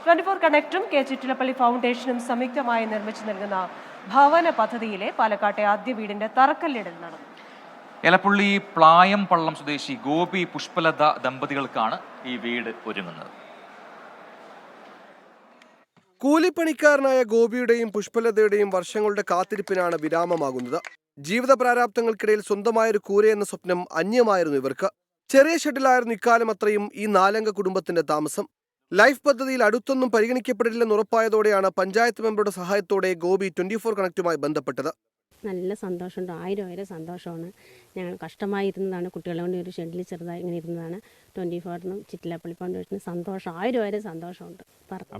24 കണക്റ്റും K Chittilappilly ഫൗണ്ടേഷനും സംയുക്തമായി നിർമ്മിച്ചു നൽകുന്ന ഭവന പദ്ധതിയിലെ പാലക്കാട്ടെ ആദ്യ വീടിന്റെ തറക്കല്ലിടൽ നടന്നു. എലപ്പുള്ളി പ്ലായം പള്ളം സ്വദേശി ഗോപി പുഷ്പലത ദമ്പതികൾക്കാണ് ഈ വീട് ഒരുങ്ങുന്നത്. കൂലിപ്പണിക്കാരനായ ഗോപിയുടെയും പുഷ്പലതയുടെയും വർഷങ്ങളുടെ കാത്തിരിപ്പിനാണ് വിരാമമാകുന്നത്. ജീവിത പ്രാരാബ്ദങ്ങൾക്കിടയിൽ സ്വന്തമായൊരു കൂരയെന്ന സ്വപ്നം അന്യമായിരുന്നു ഇവർക്ക്. ചെറിയ ഷെഡിലായിരുന്നു ഇക്കാലം അത്രയും ഈ നാലംഗ കുടുംബത്തിന്റെ താമസം. ലൈഫ് പദ്ധതിയിൽ അടുത്തൊന്നും പരിഗണിക്കപ്പെടില്ലെന്ന് ഉറപ്പായതോടെയാണ് പഞ്ചായത്ത് മെമ്പറുടെ സഹായത്തോടെ ഗോപി 24 കണക്റ്റുമായി ബന്ധപ്പെട്ടത്. നല്ല സന്തോഷമുണ്ട്, ആയിരം സന്തോഷമാണ്. ഞങ്ങൾ കഷ്ടമായിരുന്നതാണ്, കുട്ടികളെ കൊണ്ട് ഒരു ഷെഡിൽ ചെറുതായി ഇങ്ങനെ ഇരുന്നതാണ്. 24നും ചിറ്റിലപ്പള്ളി ഫൗണ്ടേഷനും സന്തോഷം, ആയിരം സന്തോഷമുണ്ട്.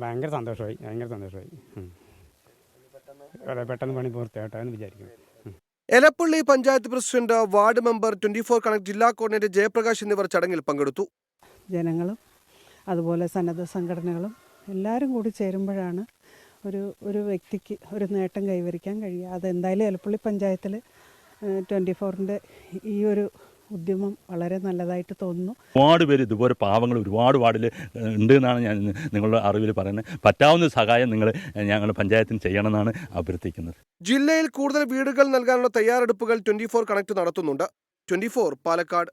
ഭയങ്കര സന്തോഷമായി. പെട്ടെന്ന് പണി പൂർത്തിയായിട്ടാണ് വിചാരിക്കുന്നത്. Elappally panchayat president, ward member, 24 connect ജില്ലാ കോർഡിനേറ്റർ ജയപ്രകാശ് എന്നിവർ ചടങ്ങിൽ പങ്കെടുത്തു. ജനങ്ങളും അതുപോലെ സന്നദ്ധ സംഘടനകളും എല്ലാവരും കൂടി ചേരുമ്പോഴാണ് ഒരു വ്യക്തിക്ക് ഒരു നേട്ടം കൈവരിക്കാൻ കഴിയുക. അതെന്തായാലും എലപ്പള്ളി പഞ്ചായത്തിൽ 24ൻ്റെ ഈ ഒരു ഉദ്യമം വളരെ നല്ലതായിട്ട് തോന്നുന്നു. ഒരുപാട് പേര് ഇതുപോലെ പാവങ്ങൾ ഒരുപാട് വാർഡിൽ ഉണ്ട് എന്നാണ് ഞാൻ നിങ്ങളുടെ അറിവിൽ പറയുന്നത്. പറ്റാവുന്ന സഹായം ഞങ്ങൾ പഞ്ചായത്തിന് ചെയ്യണമെന്നാണ് അഭ്യർത്ഥിക്കുന്നത്. ജില്ലയിൽ കൂടുതൽ വീടുകൾ നൽകാനുള്ള തയ്യാറെടുപ്പുകൾ 24 കണക്ട് നടത്തുന്നുണ്ട്. 24 പാലക്കാട്.